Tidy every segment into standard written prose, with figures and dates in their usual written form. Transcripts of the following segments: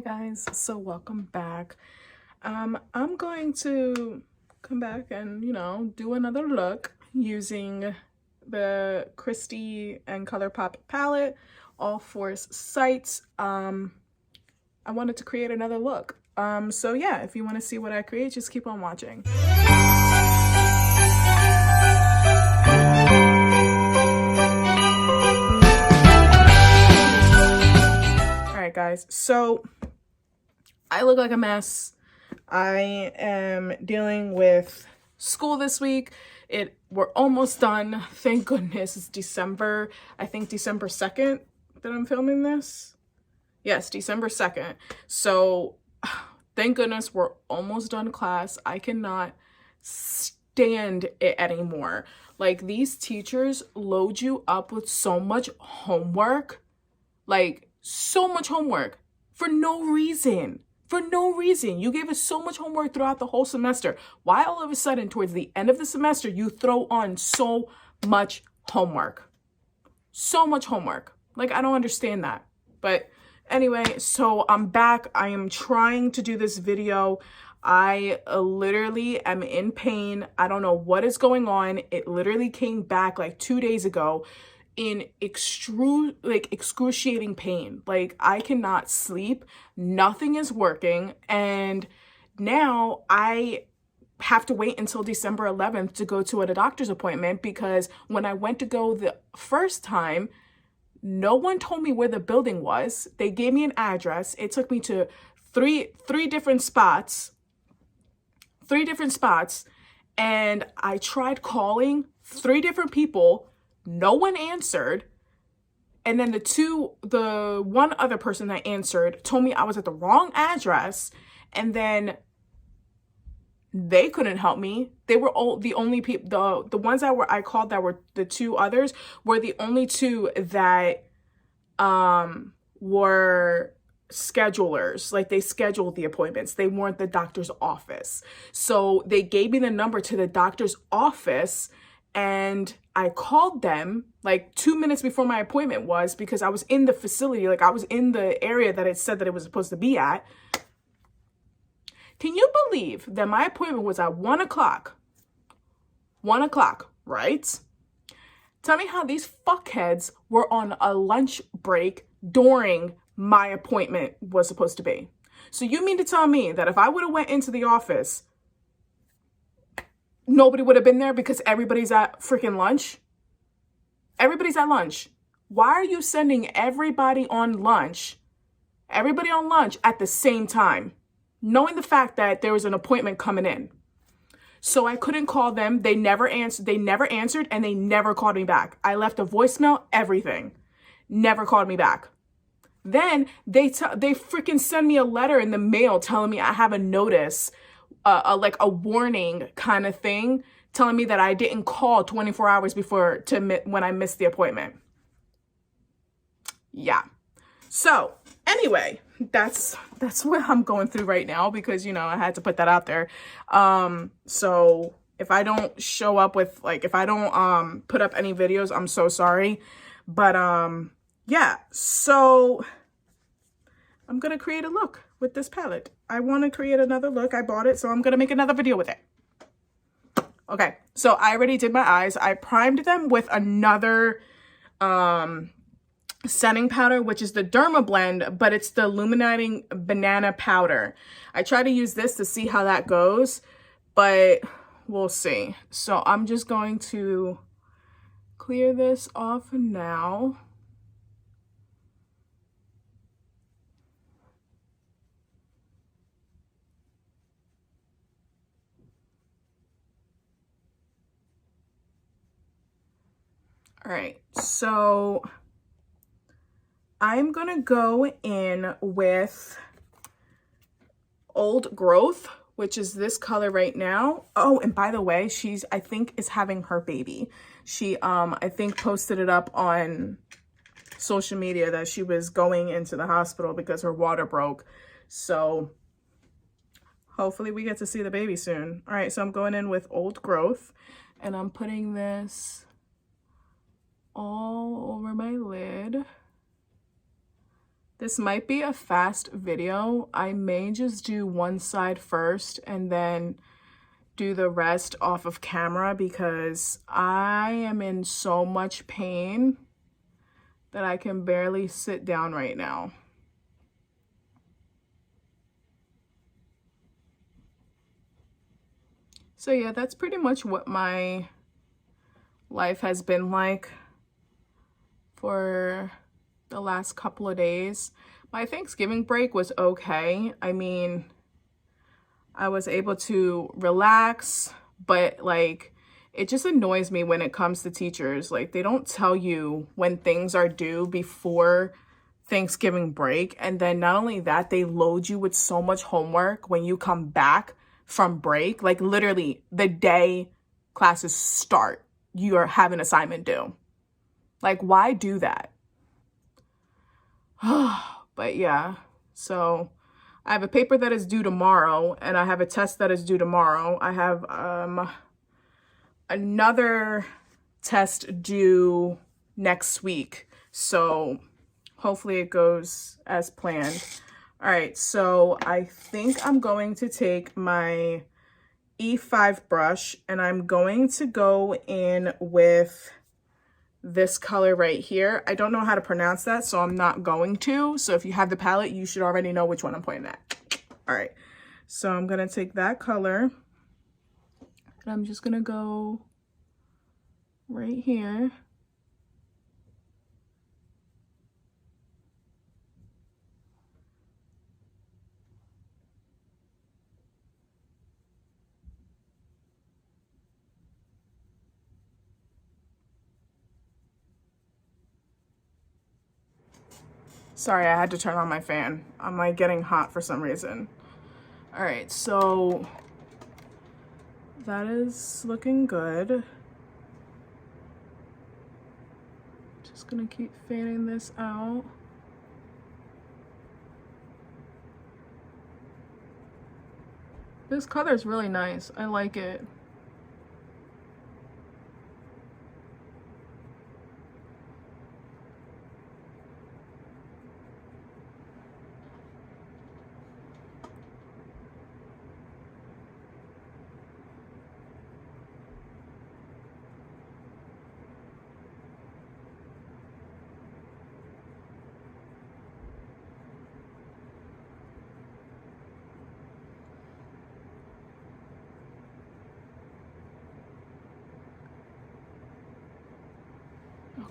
Guys, so welcome back. I'm going to come back and do another look using the Kristi and Colourpop palette, all force sites. I wanted to create another look. So yeah, if you want to see what I create, just keep on watching. Alright guys, so I look like a mess. I am dealing with school this week. We're almost done. Thank goodness. It's December, I think December 2nd that I'm filming this. Yes, December 2nd. So thank goodness we're almost done class. I cannot stand it anymore. Like, these teachers load you up with so much homework. Like, so much homework for no reason. For no reason. You gave us so much homework throughout the whole semester. Why all of a sudden, towards the end of the semester, you throw on so much homework? So much homework. Like, I don't understand that. But anyway, so I'm back. I am trying to do this video. I literally am in pain. I don't know what is going on. It literally came back like 2 days ago in excruciating pain. Like, I cannot sleep, nothing is working, and now I have to wait until December 11th to go to a doctor's appointment, because when I went to go the first time, no one told me where the building was. They gave me an address. It took me to three different spots, and I tried calling 3 different people. No one answered. And then the one other person that answered told me I was at the wrong address. And then they couldn't help me. They were all the only people, the ones that I called that were the 2 others were the only 2 that were schedulers. Like, they scheduled the appointments. They weren't the doctor's office. So they gave me the number to the doctor's office, and I called them like 2 minutes before my appointment was, because I was in the facility. Like, I was in the area that it said that it was supposed to be at. Can you believe that my appointment was at 1 o'clock? 1 o'clock, right? Tell me how these fuckheads were on a lunch break during my appointment was supposed to be. So you mean to tell me that if I would have went into the office, nobody would have been there because everybody's at freaking lunch? Everybody's at lunch. Why are you sending everybody on lunch at the same time, knowing the fact that there was an appointment coming in? So I couldn't call them. They never answered, and they never called me back. I left a voicemail, everything. Never called me back. Then they freaking send me a letter in the mail telling me I have a notice, like a warning kind of thing, telling me that I didn't call 24 hours before when I missed the appointment. Yeah. So anyway, that's what I'm going through right now, because, I had to put that out there. So if I don't show up with, like, if I don't put up any videos, I'm so sorry. But yeah, so I'm gonna create a look with this palette. I want to create another look. I bought it, so I'm gonna make another video with it. Okay, so I already did my eyes. I primed them with another setting powder, which is the Dermablend, but it's the illuminating banana powder. I try to use this to see how that goes, but we'll see. So I'm just going to clear this off now. All right, so I'm gonna go in with Old Growth, which is this color right now. Oh, and by the way, I think is having her baby. She, I think, posted it up on social media that she was going into the hospital because her water broke. So hopefully we get to see the baby soon. All right, so I'm going in with Old Growth, and I'm putting this all over my lid. This might be a fast video. I may just do one side first and then do the rest off of camera because I am in so much pain that I can barely sit down right now. So yeah, that's pretty much what my life has been like for the last couple of days. My Thanksgiving break was okay. I mean, I was able to relax, but like, it just annoys me when it comes to teachers. Like, they don't tell you when things are due before Thanksgiving break. And then not only that, they load you with so much homework when you come back from break. Like, literally the day classes start, you have an assignment due. Like, why do that? But yeah, so I have a paper that is due tomorrow and I have a test that is due tomorrow. I have another test due next week. So hopefully it goes as planned. All right, so I think I'm going to take my E5 brush and I'm going to go in with this color right here. I don't know how to pronounce that, so I'm not going to. So if you have the palette, you should already know which one I'm pointing at. All right, so I'm gonna take that color and I'm just gonna go right here. Sorry, I had to turn on my fan. I'm like getting hot for some reason. All right, so that is looking good. Just gonna keep fanning this out. This color is really nice. I like it.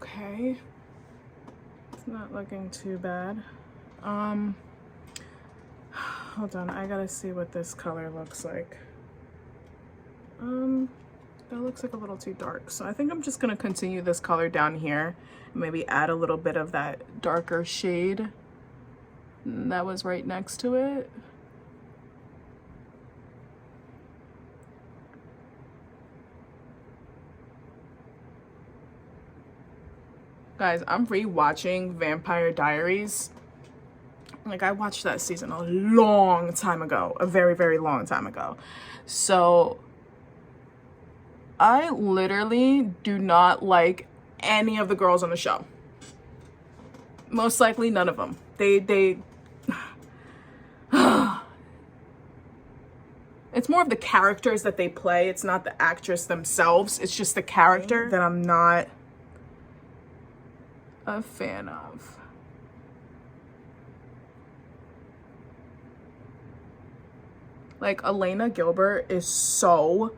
Okay, it's not looking too bad. Hold on, I gotta see what this color looks like. That looks like a little too dark, so I think I'm just gonna continue this color down here and maybe add a little bit of that darker shade that was right next to it. Guys, I'm rewatching Vampire Diaries. Like, I watched that season a long time ago, a very, very long time ago. So I literally do not like any of the girls on the show. Most likely none of them. It's more of the characters that they play. It's not the actress themselves. It's just the character that I'm not a fan of. Like, Elena Gilbert is so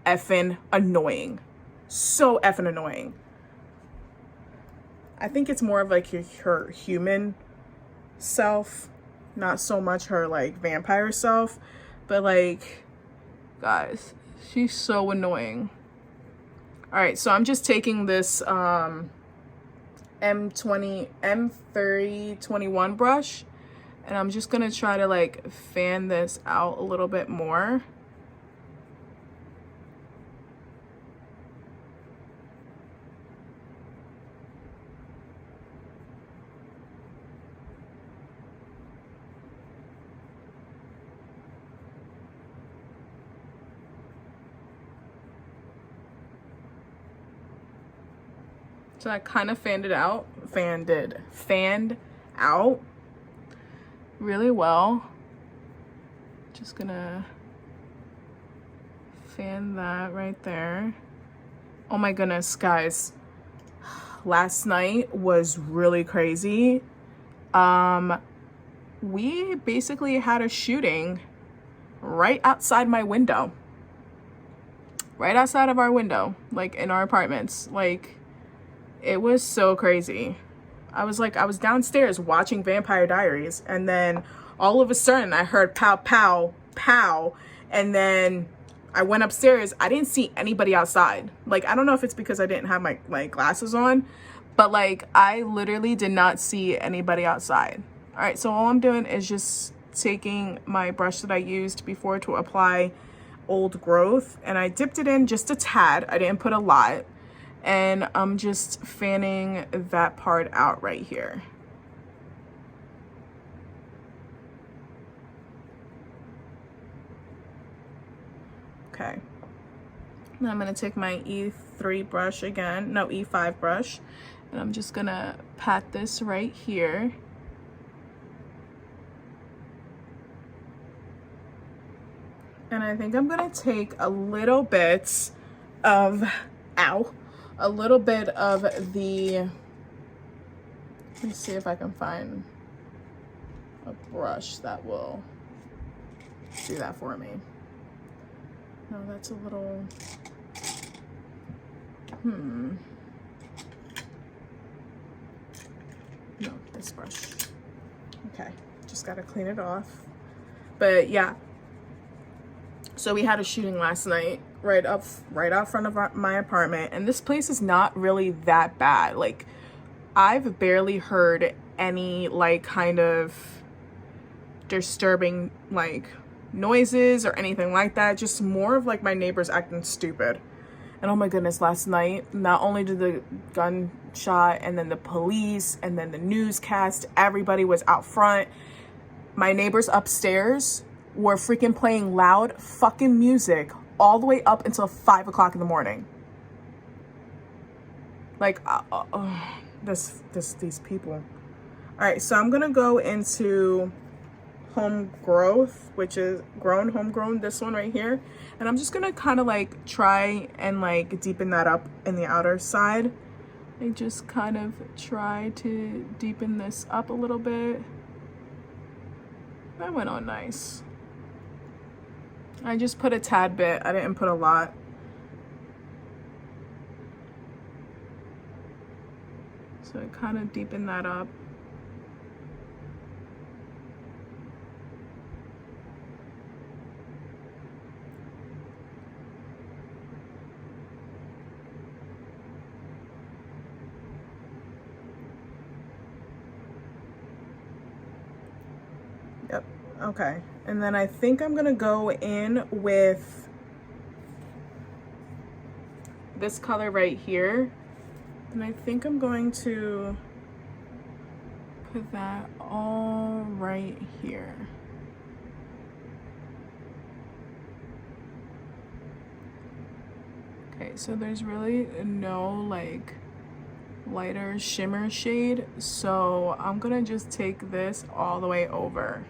effing annoying. So effing annoying. I think it's more of like her human self, not so much her like vampire self, but like, guys, she's so annoying. All right, so I'm just taking this M3021 brush and I'm just gonna try to like fan this out a little bit more. So I kind of fanned out. really well. Just gonna fan that right there. Oh my goodness, guys. Last night was really crazy. We basically had a shooting right outside my window. Right outside of our window, like in our apartments. Like, it was so crazy. I was downstairs watching Vampire Diaries, and then all of a sudden I heard pow, pow, pow, and then I went upstairs. I didn't see anybody outside. Like, I don't know if it's because I didn't have my glasses on, but like, I literally did not see anybody outside. All right, so all I'm doing is just taking my brush that I used before to apply Old Growth, and I dipped it in just a tad. I didn't put a lot, and I'm just fanning that part out right here. Okay, now I'm gonna take my E3 brush again, no, E5 brush, and I'm just gonna pat this right here. And I think I'm gonna take a little bit of, a little bit of the, let me see if I can find a brush that will do that for me. No, that's a little, no, this brush. Okay, just gotta clean it off. But yeah. So we had a shooting last night right out front of my apartment, and this place is not really that bad. Like, I've barely heard any like kind of disturbing like noises or anything like that. Just more of like my neighbors acting stupid. And oh my goodness, last night, not only did the gunshot and then the police and then the newscast, everybody was out front. My neighbors upstairs were freaking playing loud fucking music all the way up until 5 o'clock in the morning. Like, these people. All right, so I'm gonna go into Home Growth, which is homegrown, this one right here, and I'm just gonna kind of like try and like deepen that up in the outer side. I just kind of try to deepen this up a little bit. That went on nice. I just put a tad bit. I didn't put a lot. So I kind of deepen that up. Yep. Okay. And then I think I'm gonna go in with this color right here. And I think I'm going to put that all right here. Okay, so there's really no like lighter shimmer shade. So I'm gonna just take this all the way over.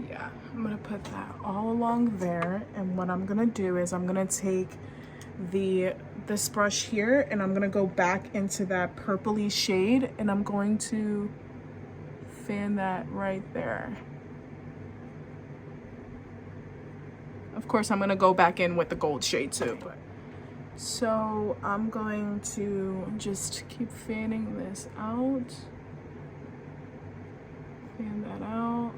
Yeah, I'm gonna put that all along there, and what I'm gonna do is I'm gonna take this brush here and I'm gonna go back into that purpley shade, and I'm going to fan that right there. Of course, I'm gonna go back in with the gold shade too. So I'm going to just keep fanning this out. Fan that out.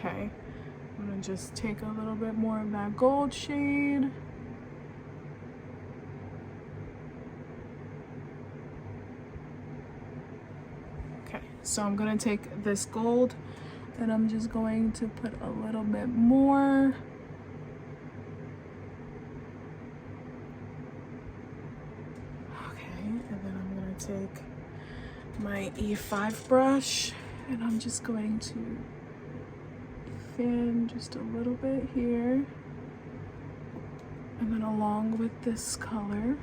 Okay, I'm gonna just take a little bit more of that gold shade. Okay, so I'm gonna take this gold and I'm just going to put a little bit more. and then I'm gonna take my E5 brush and I'm just going to fan just a little bit here, and then along with this color.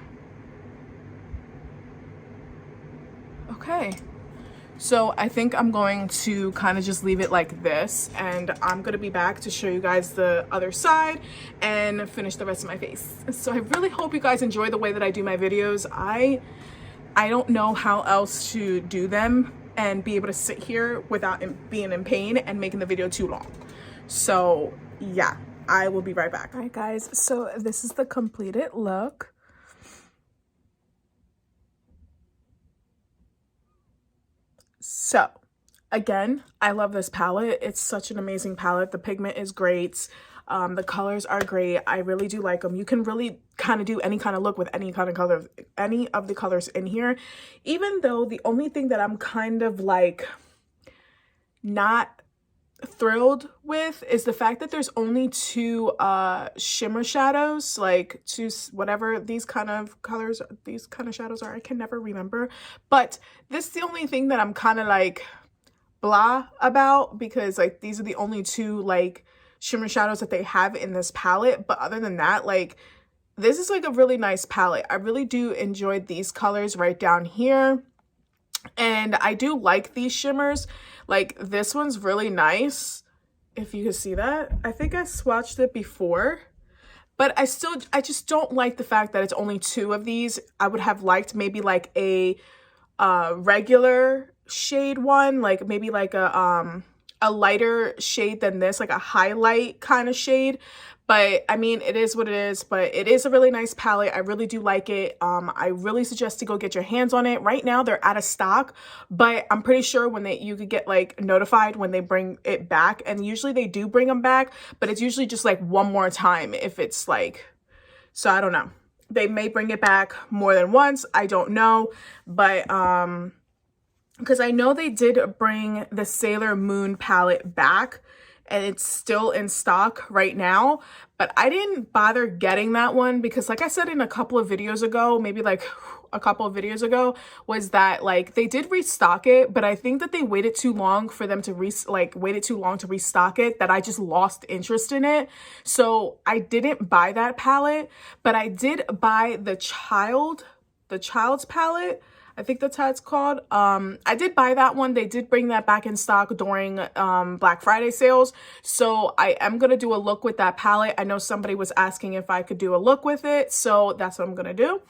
Okay, so I think I'm going to kind of just leave it like this, and I'm gonna be back to show you guys the other side and finish the rest of my face. So I really hope you guys enjoy the way that I do my videos. I don't know how else to do them and be able to sit here without being in pain and making the video too long. So yeah, I will be right back. All right guys, so this is the completed look. So again, I love this palette. It's such an amazing palette. The pigment is great. The colors are great. I really do like them. You can really kind of do any kind of look with any kind of color, any of the colors in here, even though the only thing that I'm kind of like not thrilled with is the fact that there's only two shimmer shadows, like two, whatever these kind of colors, these kind of shadows are. I can never remember, but this is the only thing that I'm kind of like blah about, because like these are the only two like shimmer shadows that they have in this palette. But other than that, like this is like a really nice palette. I really do enjoy these colors right down here, and I do like these shimmers. Like this one's really nice, if you can see that. I think I swatched it before, but I just don't like the fact that it's only two of these. I would have liked maybe like a regular shade one, like maybe like a lighter shade than this, like a highlight kind of shade. But I mean, it is what it is, but it is a really nice palette. I really do like it. I really suggest to go get your hands on it. Right now they're out of stock, but I'm pretty sure when you could get like notified when they bring it back, and usually they do bring them back, but it's usually just like one more time if it's like, so I don't know. They may bring it back more than once, I don't know, but because I know they did bring the Sailor Moon palette back, and it's still in stock right now, but I didn't bother getting that one because, like I said in a couple of videos ago, maybe like a couple of videos ago, was that like they did restock it, but I think that they waited too long for them to restock it, that I just lost interest in it. So I didn't buy that palette, but I did buy the child's palette. I think that's how it's called. I did buy that one. They did bring that back in stock during Black Friday sales. So I am going to do a look with that palette. I know somebody was asking if I could do a look with it. So that's what I'm going to do.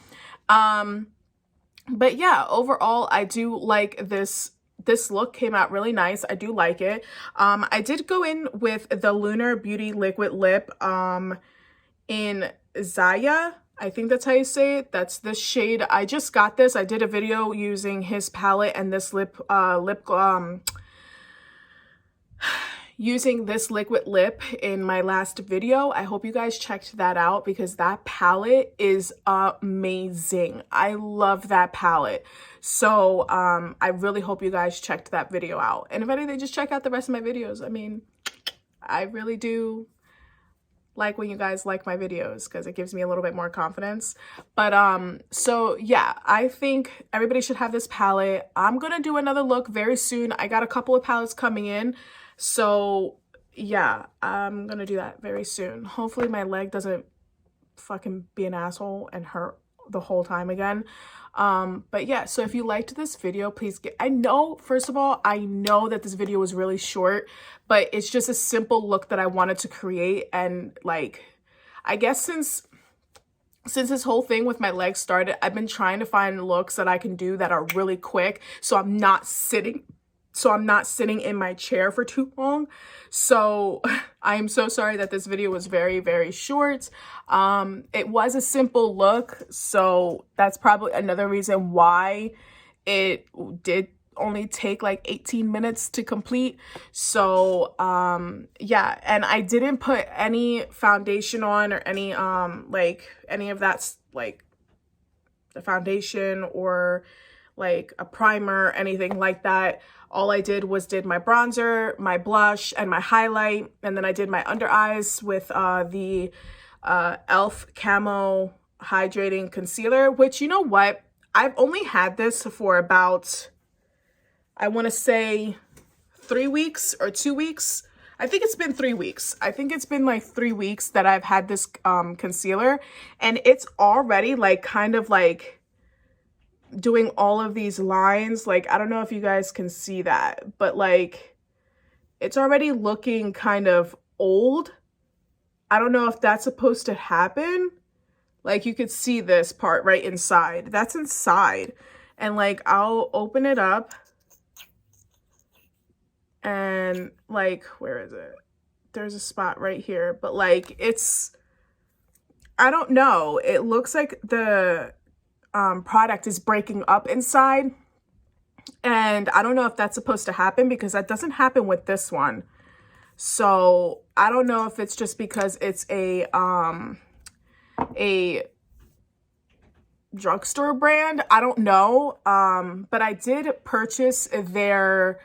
But yeah, overall, I do like this. This look came out really nice. I do like it. I did go in with the Lunar Beauty Liquid Lip in Zaya. I think that's how you say it. That's this shade. I just got this. I did a video using his palette and this using this liquid lip in my last video. I hope you guys checked that out because that palette is amazing. I love that palette. So I really hope you guys checked that video out. And if anything, just check out the rest of my videos. I mean, I really do like when you guys like my videos because it gives me a little bit more confidence. But so yeah, I think everybody should have this palette. I'm gonna do another look very soon. I got a couple of palettes coming in, so yeah, I'm gonna do that very soon. Hopefully my leg doesn't fucking be an asshole and hurt the whole time again. But yeah, so if you liked this video, please I know, first of all, I know that this video was really short, but it's just a simple look that I wanted to create. And like, I guess since this whole thing with my legs started, I've been trying to find looks that I can do that are really quick, so I'm not sitting in my chair for too long. So I'm so sorry that this video was very, very short. It was a simple look, so that's probably another reason why it did only take like 18 minutes to complete. So yeah, and I didn't put any foundation on or any like any of that's like the foundation or like a primer, anything like that. All I did was did my bronzer, my blush, and my highlight, and then I did my under eyes with the e.l.f. Camo Hydrating Concealer, which, you know what? I've only had this for about, I want to say 3 weeks or 2 weeks. I think it's been 3 weeks. I think it's been like 3 weeks that I've had this concealer, and it's already like kind of like doing all of these lines. Like, I don't know if you guys can see that, but like it's already looking kind of old. I don't know if that's supposed to happen. Like, you could see this part right inside. That's inside. And like, I'll open it up and like, where is it? There's a spot right here, but like, it's, I don't know. It looks like the product is breaking up inside. And I don't know if that's supposed to happen because that doesn't happen with this one. So I don't know if it's just because it's a drugstore brand. I don't know. But I did purchase their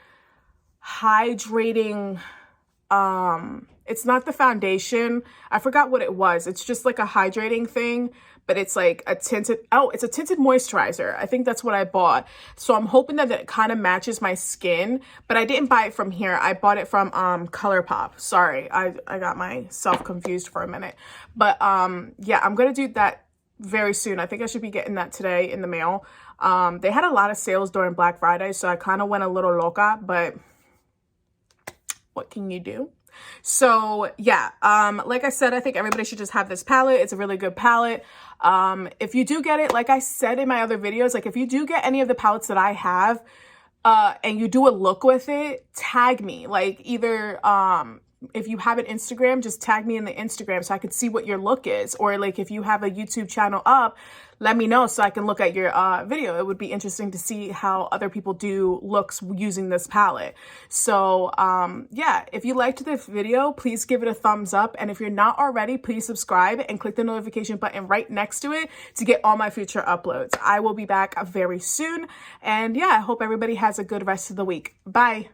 hydrating, it's not the foundation. I forgot what it was. It's just like a hydrating thing, but it's like a tinted, oh, it's a tinted moisturizer. I think that's what I bought. So I'm hoping that it kind of matches my skin, but I didn't buy it from here. I bought it from Colourpop. Sorry, I got myself confused for a minute. But yeah, I'm gonna do that very soon. I think I should be getting that today in the mail. They had a lot of sales during Black Friday, so I kind of went a little loca, but what can you do? So yeah, like I said, I think everybody should just have this palette. It's a really good palette. If you do get it, like I said in my other videos, like if you do get any of the palettes that I have, and you do a look with it, tag me. Like either, if you have an Instagram, just tag me in the Instagram so I could see what your look is. Or like if you have a YouTube channel up, let me know so I can look at your video. It would be interesting to see how other people do looks using this palette. So yeah, if you liked this video, please give it a thumbs up. And if you're not already, please subscribe and click the notification button right next to it to get all my future uploads. I will be back very soon. And yeah, I hope everybody has a good rest of the week. Bye.